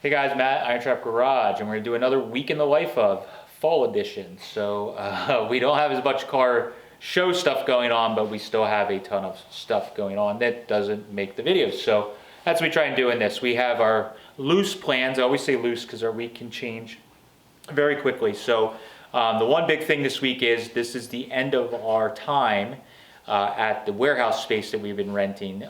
Hey guys, Matt, IronTrap Garage, and we're gonna do another week in the life of fall edition. So we don't have as much car show stuff going on, but we still have a ton of stuff going on that doesn't make the videos. So that's what we try and do in this. We have our loose plans. I always say loose because our week can change very quickly. So the one big thing this week is this is the end of our time at the warehouse space that we've been renting.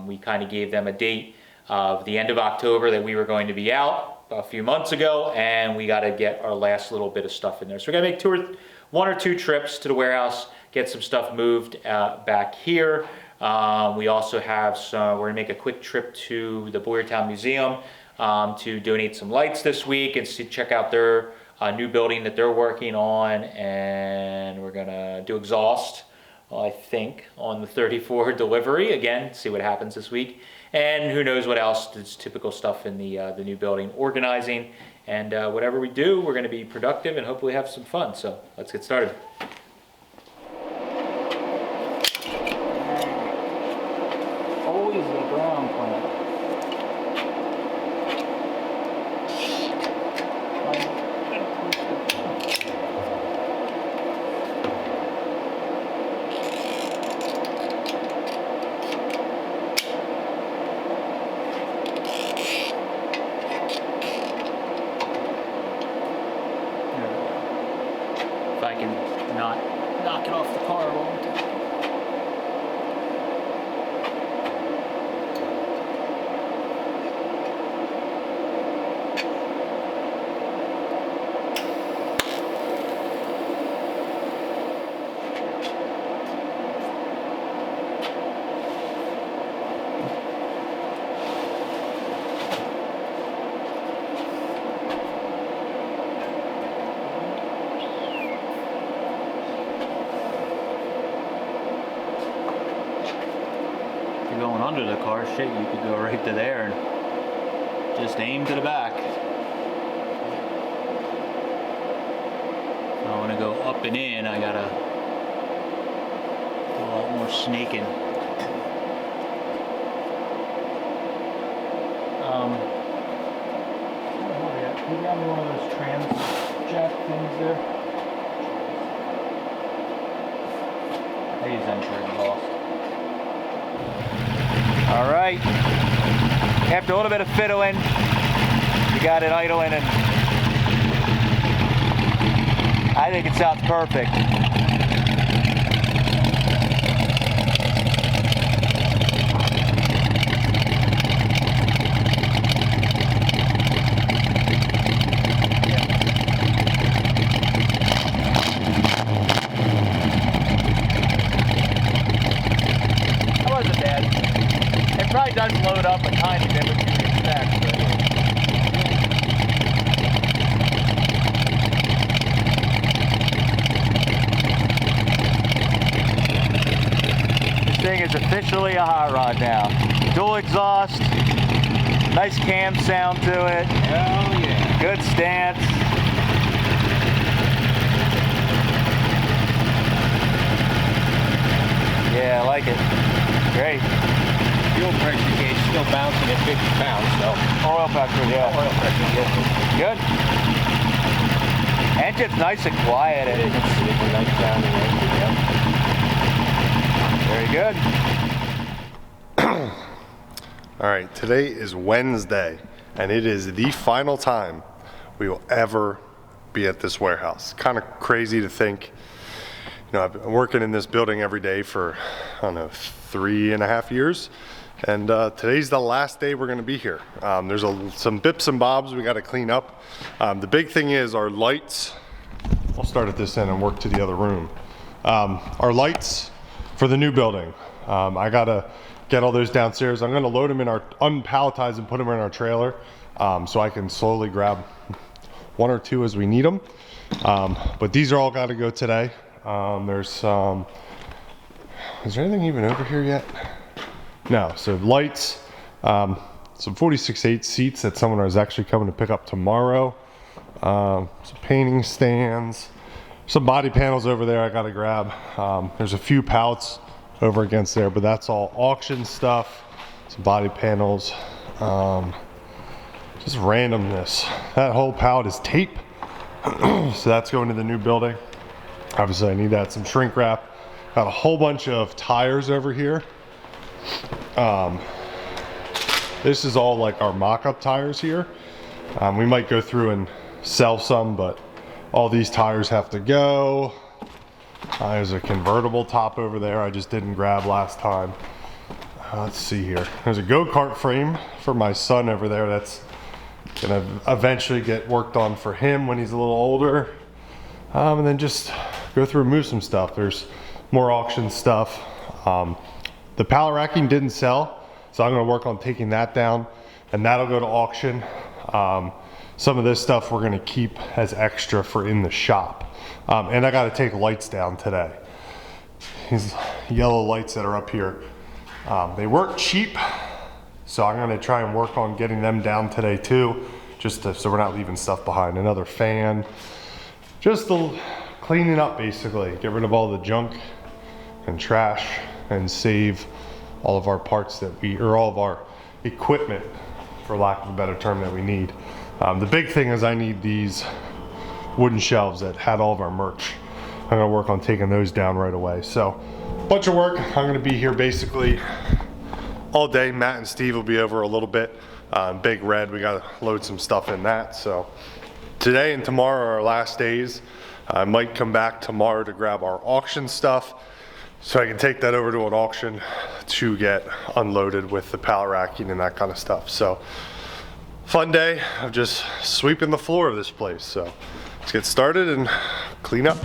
We kind of gave them a date of the end of October that we were going to be out a few months ago, and we got to get our last little bit of stuff in there. So we're going to make one or two trips to the warehouse, get some stuff moved back here. We also have we're going to make a quick trip to the Boyertown Museum to donate some lights this week and check out their new building that they're working on, and we're going to do exhaust, I think, on the 34 delivery again, see what happens this week. And who knows what else. It's typical stuff in the new building, organizing, and whatever we do, we're going to be productive and hopefully have some fun. So let's get started. Always the ground plan. If I can not knock it off the car a long time. Going under the car, shit, you could go right to there and just aim to the back. So I want to go up and in, I gotta do a lot more snaking. Can you grab me one of those trans jack things there? These I'm lost. All right, after a little bit of fiddling, we got it idling, and I think it sounds perfect. That wasn't bad. It probably does load up a tiny bit, which you would expect. But this thing is officially a hot rod now. Dual exhaust, nice cam sound to it. Hell yeah. Good stance. Yeah, I like it. Great. Fuel pressure gauge still bouncing at 50 pounds, so. Oil pressure, yeah. Oil pressure, good. Engine's nice and quiet. It is. It's a nice sounding engine, yep. Very good. All right, today is Wednesday, and it is the final time we will ever be at this warehouse. Kind of crazy to think. You know, I've been working in this building every day for, I don't know, 3.5 years. And today's the last day we're gonna be here. There's some bips and bobs we gotta clean up. The big thing is our lights. I'll start at this end and work to the other room. Our lights for the new building. I gotta get all those downstairs. I'm gonna load them in our, unpalletize and put them in our trailer so I can slowly grab one or two as we need them. But these are all gotta go today. There's some, is there anything even over here yet? No, so lights, some 46/8 seats that someone is actually coming to pick up tomorrow. Some painting stands, some body panels over there I gotta grab. There's a few pallets over against there, but that's all auction stuff. Some body panels. just randomness. That whole pallet is tape. So that's going to the new building. Obviously I need that, some shrink wrap. Got a whole bunch of tires over here. This is all like our mock-up tires here. We might go through and sell some, but all these tires have to go. There's a convertible top over there I just didn't grab last time. Let's see here. There's a go-kart frame for my son over there that's gonna eventually get worked on for him when he's a little older. And then just go through and move some stuff. There's more auction stuff. The pallet racking didn't sell, so I'm gonna work on taking that down, and that'll go to auction. Some of this stuff we're gonna keep as extra for in the shop. And I gotta take lights down today. These yellow lights that are up here, they weren't cheap, so I'm gonna try and work on getting them down today too, so we're not leaving stuff behind. Another fan, just the cleaning up basically, get rid of all the junk and trash and save all of our parts or all of our equipment, for lack of a better term, that we need. The big thing is I need these wooden shelves that had all of our merch. I'm gonna work on taking those down right away. So, bunch of work. I'm gonna be here basically all day. Matt and Steve will be over a little bit. Big Red, we gotta load some stuff in that. So, today and tomorrow are our last days. I might come back tomorrow to grab our auction stuff, so I can take that over to an auction to get unloaded with the pallet racking and that kind of stuff. So, fun day of just sweeping the floor of this place. So, let's get started and clean up.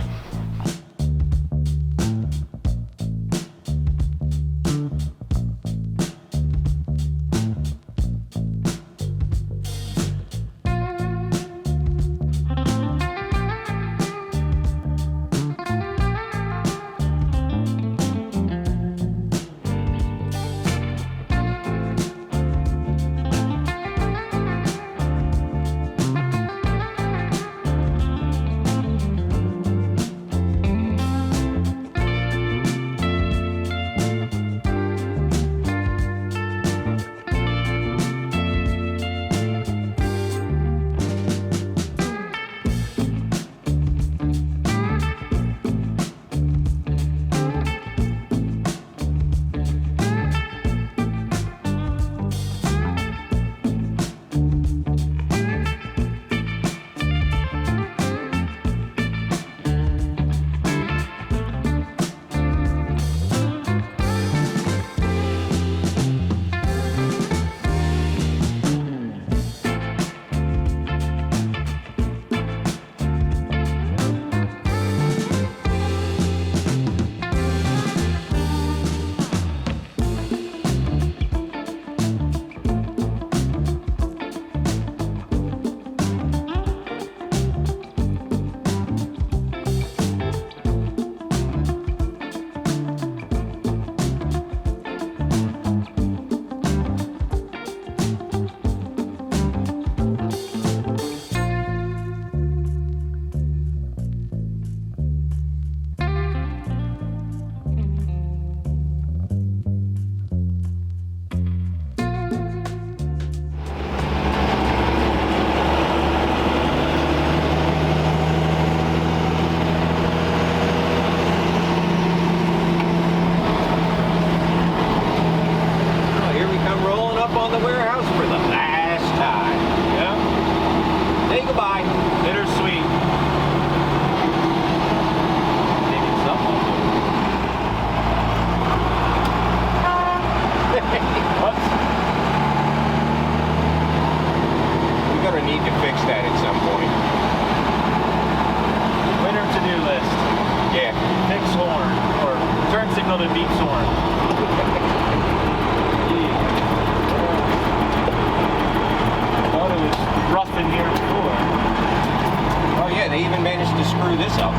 another deep sword. Thought it was rough in here before. Oh yeah, they even managed to screw this up.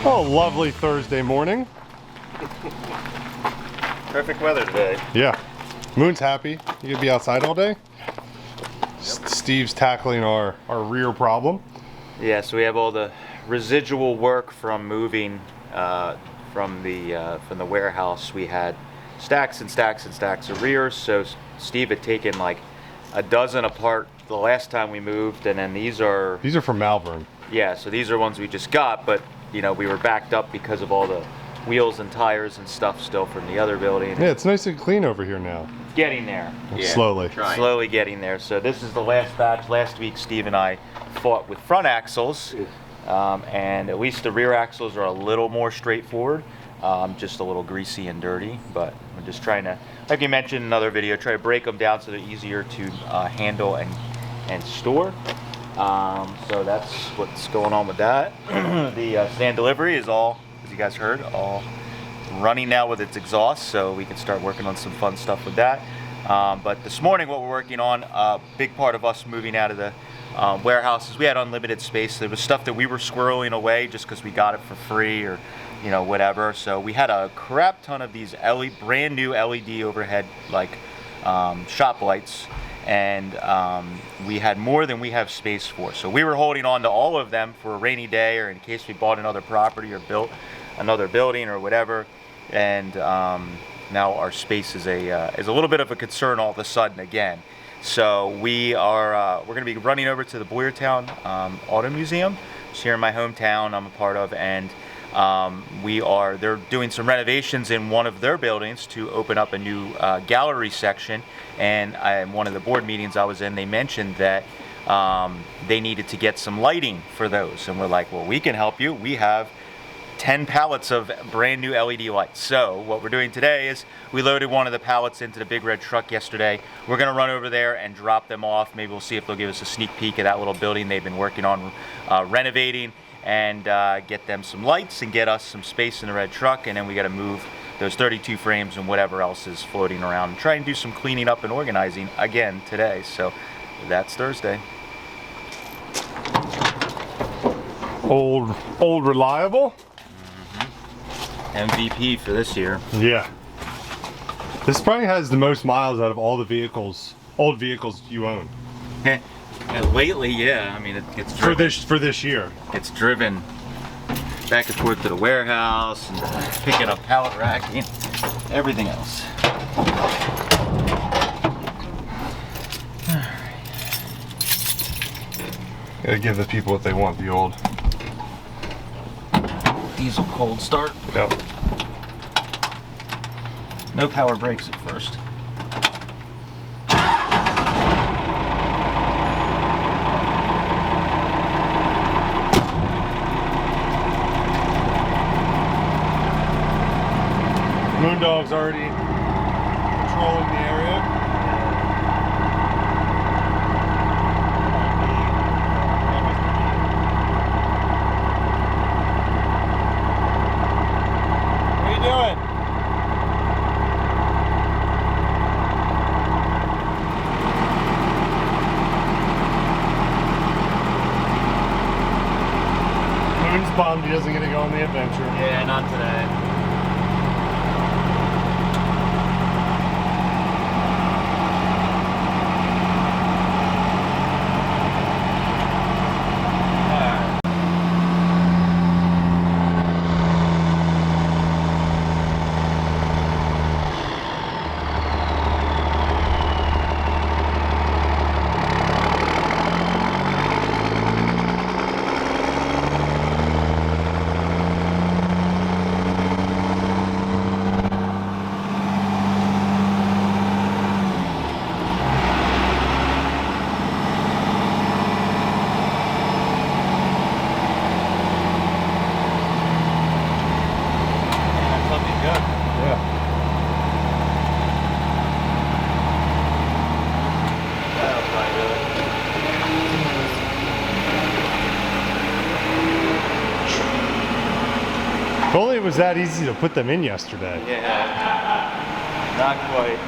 Oh, lovely Thursday morning. Perfect weather today. Yeah. Moon's happy. You gonna be outside all day? Steve's tackling our rear problem. Yeah, so we have all the residual work from moving from the warehouse. We had stacks and stacks and stacks of rears. So Steve had taken like a dozen apart the last time we moved, and then these are from Malvern. Yeah, so these are ones we just got, but you know, we were backed up because of all the wheels and tires and stuff still from the other building. Yeah, it's nice and clean over here now. Getting there. Yeah. Slowly. Slowly getting there. So this is the last batch. Last week Steve and I fought with front axles, and at least the rear axles are a little more straightforward, just a little greasy and dirty, but we're just trying to, like you mentioned in another video, try to break them down so they're easier to handle and store. So that's what's going on with that. The sedan delivery is all, as you guys heard, all running now with its exhaust, so we can start working on some fun stuff with that. But this morning what we're working on, a big part of us moving out of the warehouse is we had unlimited space. There was stuff that we were squirreling away just because we got it for free or you know, whatever. So we had a crap ton of these brand new LED overhead like shop lights, and we had more than we have space for. So we were holding on to all of them for a rainy day or in case we bought another property or built another building or whatever. And now our space is a little bit of a concern all of a sudden again. So we're going to be running over to the Boyertown Auto Museum. It's here in my hometown I'm a part of, and they're doing some renovations in one of their buildings to open up a new gallery section. And in one of the board meetings I was in, they mentioned that they needed to get some lighting for those. And we're like, well, we can help you. We have 10 pallets of brand new LED lights. So what we're doing today is we loaded one of the pallets into the big red truck yesterday. We're gonna run over there and drop them off. Maybe we'll see if they'll give us a sneak peek at that little building they've been working on renovating, and get them some lights and get us some space in the red truck. And then we gotta move those 32 frames and whatever else is floating around and try and do some cleaning up and organizing again today. So that's Thursday. Old reliable. MVP for this year. Yeah. This probably has the most miles out of all the old vehicles you own. And lately, yeah. I mean, it's driven, for this year. It's driven back and forth to the warehouse and picking up pallet racking, everything else. Gotta give the people what they want, the old Diesel cold start. Yep. No power brakes at first. Moondog's already patrolling the area. Bummed he doesn't get to go on the adventure. Yeah, not today. If only it was that easy to put them in yesterday. Yeah, not quite.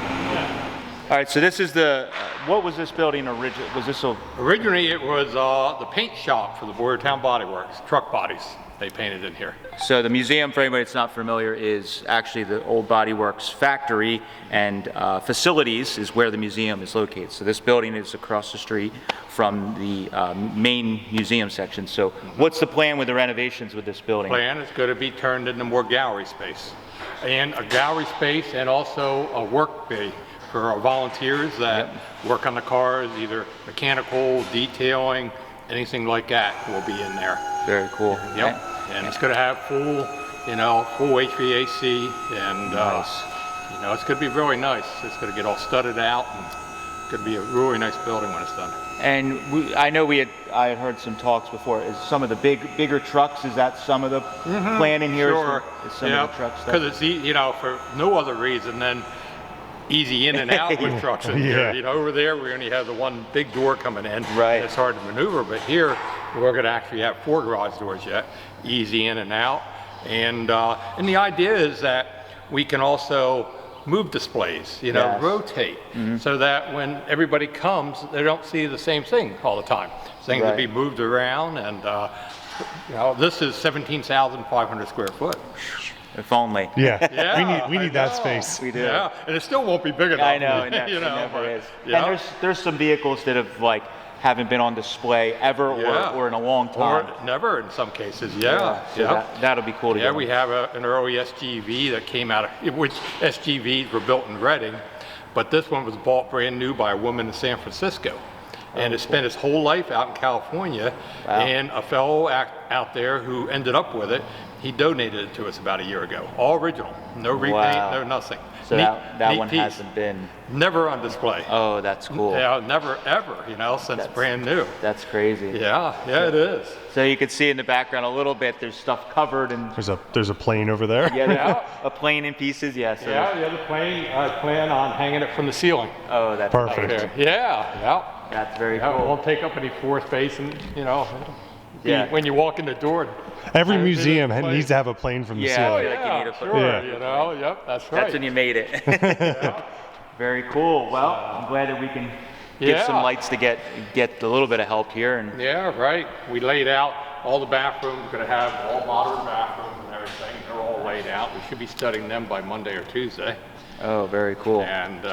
All right, so this is the, what was this building originally? Was this a... Originally, it was the paint shop for the Boyertown Body Works, truck bodies. they painted in here. So the museum, for anybody that's not familiar, is actually the old Body Works factory, and facilities is where the museum is located. So this building is across the street from the main museum section. So what's the plan with the renovations with this building? Plan is going to be turned into more gallery space, and a gallery space, and also a work bay for our volunteers that work on the cars, either mechanical, detailing, anything like that will be in there. Very cool. Yep. And it's going to have full, full HVAC, and Nice. it's going to be really nice. It's going to get all studded out, and it's going to be a really nice building when it's done. And I know I had heard some talks before. Is some of the bigger trucks? Is that some of the planning here? Sure. Is some of the trucks? Because it's for no other reason than easy in and out with trucks in here. Over there we only have the one big door coming in. Right. It's hard to maneuver, but here we're going to actually have 4 garage doors yet, easy in and out. And the idea is that we can also move displays, Yes. rotate, so that when everybody comes, they don't see the same thing all the time. Things will be moved around, and this is 17,500 square foot. If only. Yeah, we need that space. We do. Yeah, and it still won't be big enough. I know, it never is. Yeah. And there's some vehicles that have haven't been on display ever or in a long time. Or never in some cases, So that'll be cool to get. we have an early SGV that came out of, which SGVs were built in Reading, but this one was bought brand new by a woman in San Francisco. And it spent its whole life out in California, and a fellow out there who ended up with it, he donated it to us about a year ago. All original, no repaint, no nothing. So that neat one piece. hasn't been. Never on display. Oh, that's cool. Yeah, never ever, since brand new. That's crazy. Yeah, it is. So you can see in the background a little bit. There's stuff covered and. There's a plane over there. A plane in pieces. Yeah. So the other plane, I plan on hanging it from the ceiling. Oh, that's Perfect. nice. Yeah. That's very It cool. won't take up any floor space, and Yeah. when you walk in the door. Every There's museum a plane. needs to have a plane from the Yeah. ceiling. I feel like you need a sure, Yeah. that's right. That's when you made it. Very cool. Well, I'm glad that we can give some lights to get a little bit of help here. And Yeah, right. We laid out all the bathrooms. We're going to have all modern bathrooms and everything. They're all laid out. We should be studying them by Monday or Tuesday. oh, very cool. And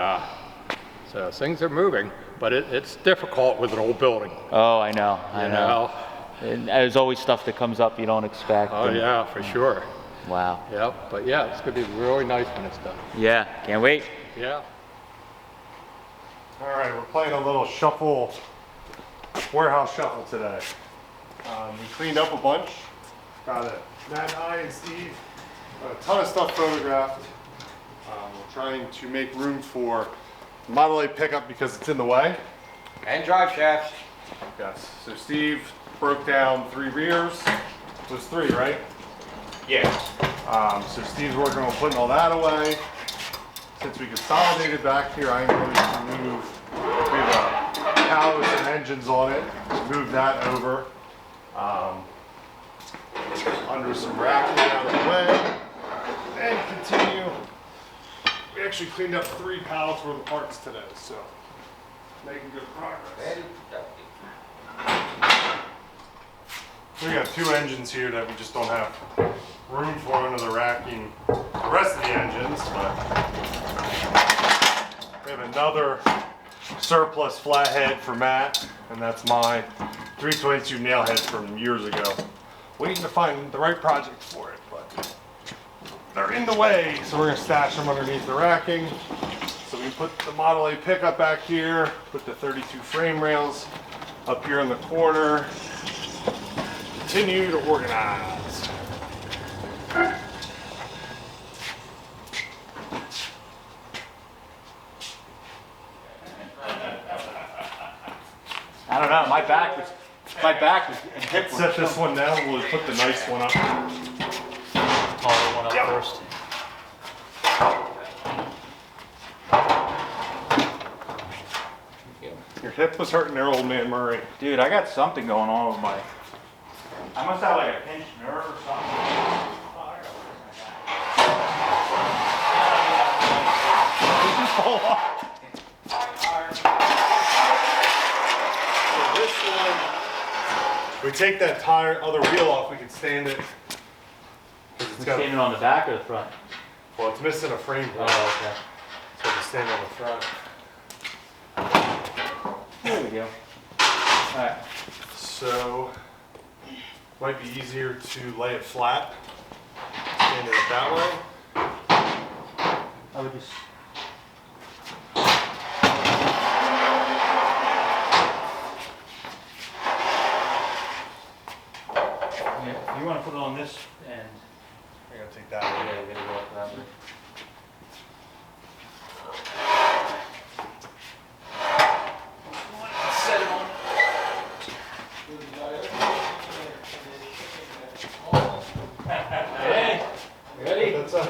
so things are moving, but it's difficult with an old building. Oh, I know. I You know. know? And there's always stuff that comes up you don't expect. Oh and- yeah, for sure. Wow. Yep. But yeah, it's going to be really nice when it's done. Yeah. Can't wait. Yeah. All right, we're playing a little warehouse shuffle today. We cleaned up a bunch. Got it. Matt, I, and Steve, got a ton of stuff photographed. We're trying to make room for Model A pickup because it's in the way. And drive shafts. Yes. So Steve broke down 3 rears. It was 3, right? Yeah. So Steve's working on putting all that away. Since we consolidated back here, I'm going to move. We have pallets and engines on it. Move that over under some racking out of the way, and continue. We actually cleaned up 3 pallets worth of parts today, so making good progress. We got 2 engines here that we just don't have room for under the racking. The rest of the engines, but we have another surplus flathead for Matt, and that's my 322 nail head from years ago. Waiting to find the right project for it, but they're in the way, so we're gonna stash them underneath the racking. So we put the Model A pickup back here, put the 32 frame rails up here in the corner. Continue to organize. I don't know. My back was and hip was Set this one down, we'll put the nice one up. taller one up Yep. first. Your hip was hurting there, old man Murray. Dude, I got something going on with my. I must have like a pinched nerve or something. We we take that tire, other wheel off, we can stand it. 'Cause it's got, Standing on the back or the front? well, it's missing a frame here. Oh, okay. So we can stand on the front. There we go. Alright. So, might be easier to lay it flat, stand it that way. I would just. Yeah, if you want to put it on this end, I'm gonna take that yeah, way. we gotta go up that way. Set it on. Hey, ready? That's it's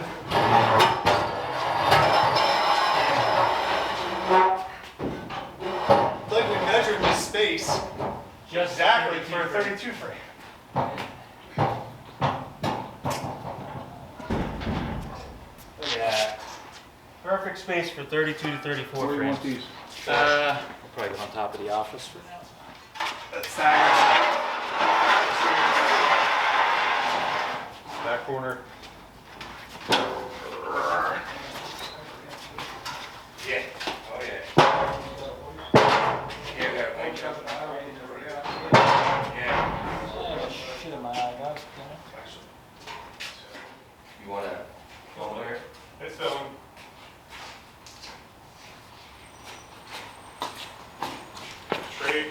like we measured this space Just exactly for a 32 frame. Look at that. Perfect space for 32 to 34 Where do you want frames. these? I'll probably go on top of the office for now. That's that corner. Yeah. Oh, yeah. Yeah, we got a big jump. Yeah. Shit in my eye, guys. You want to go over here? It's filling. Straight.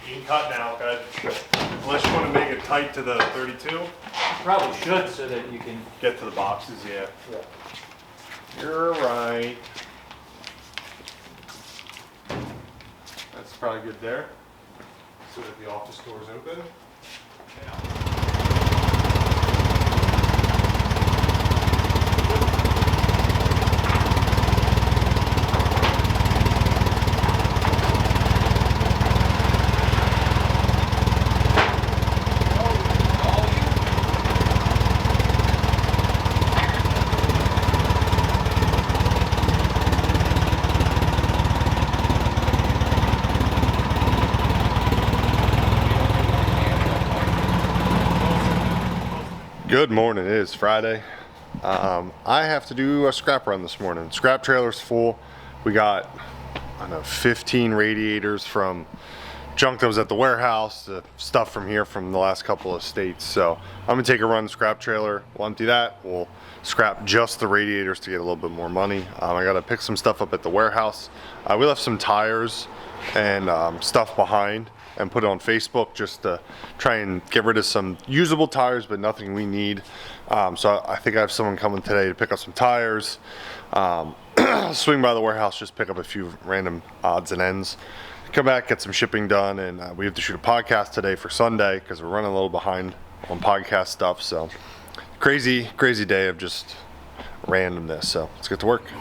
You can cut now, okay? Unless you want to make it tight to the 32, Probably should so that you can. get to the boxes, yeah. You're right. That's probably good there. So that the office door is open. Good morning, it is Friday. I have to do a scrap run this morning. Scrap trailer's full. We got, I don't know, 15 radiators from junk that was at the warehouse, the stuff from here from the last couple of states. So I'm gonna take a run scrap trailer, we'll empty that, we'll scrap just the radiators to get a little bit more money. I gotta pick some stuff up at the warehouse. We left some tires and stuff behind and put it on Facebook just to try and get rid of some usable tires, but nothing we need. So I think I have someone coming today to pick up some tires. Swing by the warehouse, just pick up a few random odds and ends. Come back, get some shipping done, and we have to shoot a podcast today for Sunday because we're running a little behind on podcast stuff. So crazy day of just randomness. So let's get to work.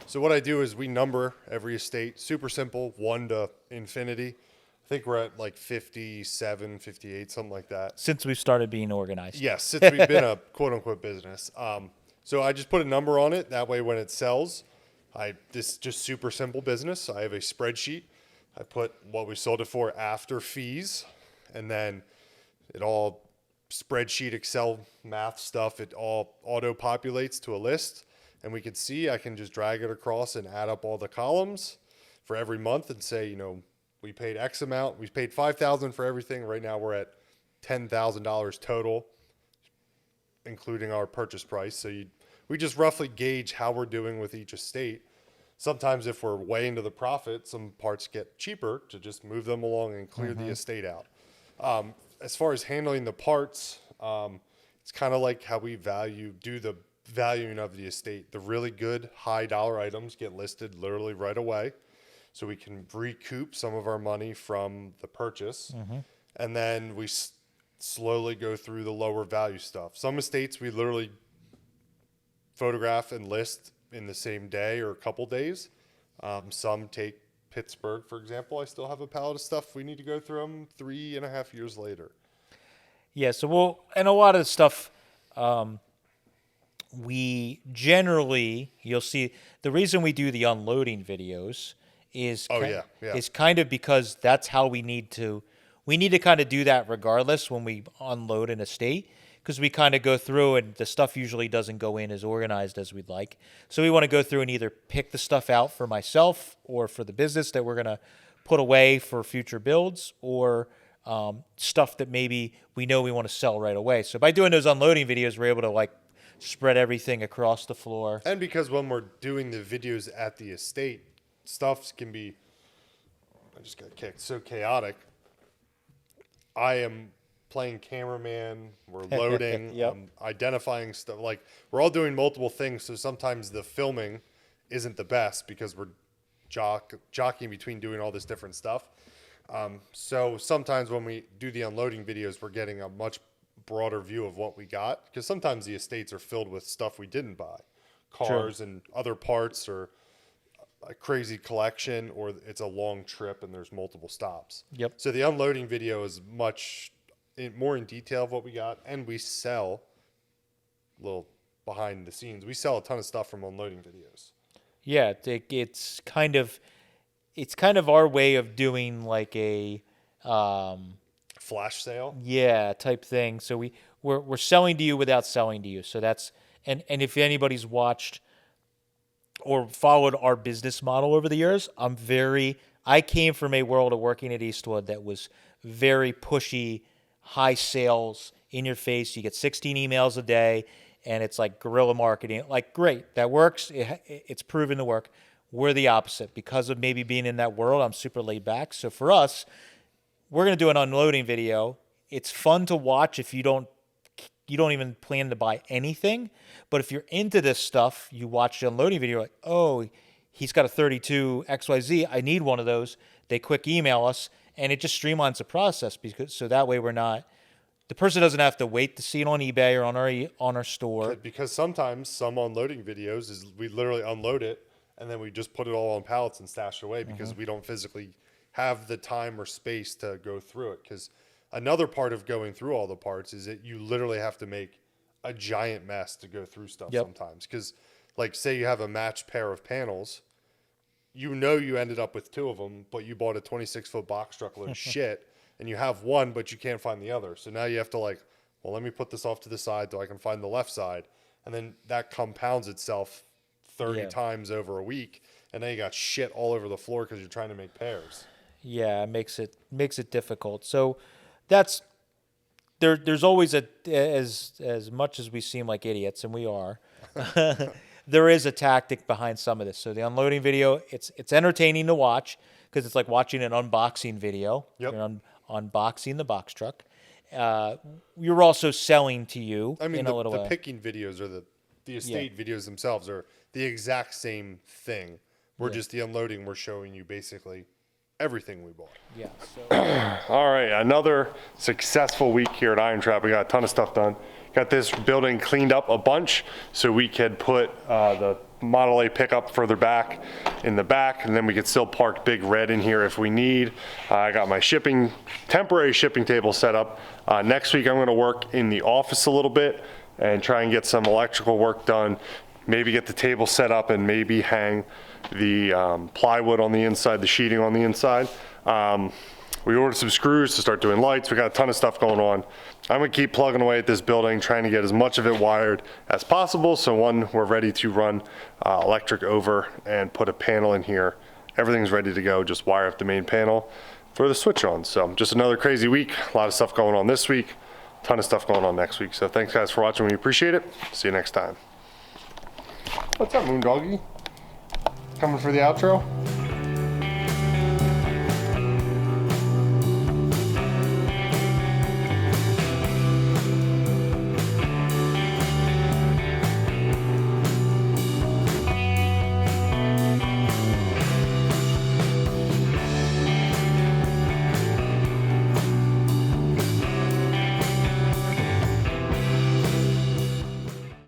So what I do is we number every estate, super simple, 1 to infinity. I think we're at like 57, 58, something like that. Since we've started being organized. Yes, since we've been a quote unquote business. So I just put a number on it. That way when it sells, this is just super simple business. I have a spreadsheet. I put what we sold it for after fees, and then it all spreadsheet, Excel math stuff, it all auto populates to a list. And we can see, I can just drag it across and add up all the columns for every month and say, you know, we paid X amount. We paid $5,000 for everything. Right now we're at $10,000 total, including our purchase price. So we just roughly gauge how we're doing with each estate. Sometimes if we're way into the profit, some parts get cheaper to just move them along and clear the estate out. As far as handling the parts, it's kind of like how we do the valuing of the estate. The really good high dollar items get listed literally right away, so we can recoup some of our money from the purchase. And then we slowly go through the lower value stuff. Some estates we literally photograph and list in the same day or a couple days. Some take Pittsburgh, for example. I still have a pallet of stuff. We need to go through them 3.5 years later. Yeah, so and a lot of the stuff, we generally, you'll see, the reason we do the unloading videos is is kind of because that's how we need to kind of do that regardless when we unload an estate, because we kind of go through and the stuff usually doesn't go in as organized as we'd like. So we want to go through and either pick the stuff out for myself or for the business that we're going to put away for future builds, or stuff that maybe we know we want to sell right away. So by doing those unloading videos, we're able to like spread everything across the floor. And because when we're doing the videos at the estate, stuff can be, I just got kicked, so chaotic. I am playing cameraman, we're loading, Yep. identifying stuff. Like, we're all doing multiple things, so sometimes the filming isn't the best because we're jockeying between doing all this different stuff. So sometimes when we do the unloading videos, we're getting a much broader view of what we got, because sometimes the estates are filled with stuff we didn't buy, cars and other parts, or a crazy collection, or it's a long trip and there's multiple stops. Yep. So the unloading video is much more in detail of what we got, and we sell, little behind the scenes, we sell a ton of stuff from unloading videos. Yeah, it's kind of our way of doing like a Flash sale. yeah type thing. So we're selling to you without selling to you. So that's and if anybody's watched or followed our business model over the years, I came from a world of working at Eastwood that was very pushy, high sales, in your face. You get 16 emails a day, and it's like guerrilla marketing. Like, great, that works. It's proven to work. We're the opposite. Because of maybe being in that world, I'm super laid back. So for us, we're going to do an unloading video. It's fun to watch if you don't even plan to buy anything. But if you're into this stuff, you watch the unloading video, like, oh, he's got a 32 XYZ. I need one of those. They quick email us, and it just streamlines the process, so that way the person doesn't have to wait to see it on eBay or on our store. Because sometimes some unloading videos is we literally unload it and then we just put it all on pallets and stash it away because we don't physically have the time or space to go through it. Because another part of going through all the parts is that you literally have to make a giant mess to go through stuff sometimes. Because, like, say you have a matched pair of panels, you ended up with two of them, but you bought a 26-foot box truck load of shit, and you have one, but you can't find the other. So now you have to, like, well, let me put this off to the side so I can find the left side. And then that compounds itself 30 times over a week, and then you got shit all over the floor because you're trying to make pairs. Yeah, it makes it difficult. So that's there's always as much as we seem like idiots, and we are. There is a tactic behind some of this. So the unloading video, it's entertaining to watch because it's like watching an unboxing video. Yep. You're unboxing the box truck. You're also selling to you. I mean, in a little the way. picking videos or the estate videos themselves are the exact same thing. We're just the unloading. We're showing you basically everything we bought. Yeah. So. All right, another successful week here at IronTrap. We got a ton of stuff done. Got this building cleaned up a bunch so we could put the Model A pickup further back in the back, and then we could still park Big Red in here if we need. I got my temporary shipping table set up. Next week I'm gonna work in the office a little bit and try and get some electrical work done, maybe get the table set up and maybe hang the plywood on the inside, the sheeting on the inside. We ordered some screws to start doing lights. We got a ton of stuff going on. I'm gonna keep plugging away at this building, trying to get as much of it wired as possible. So when we're ready to run electric over and put a panel in here, everything's ready to go. Just wire up the main panel, throw the switch on. So just another crazy week. A lot of stuff going on this week, a ton of stuff going on next week. So thanks guys for watching. We appreciate it. See you next time. What's up, Moondoggy? Coming for the outro?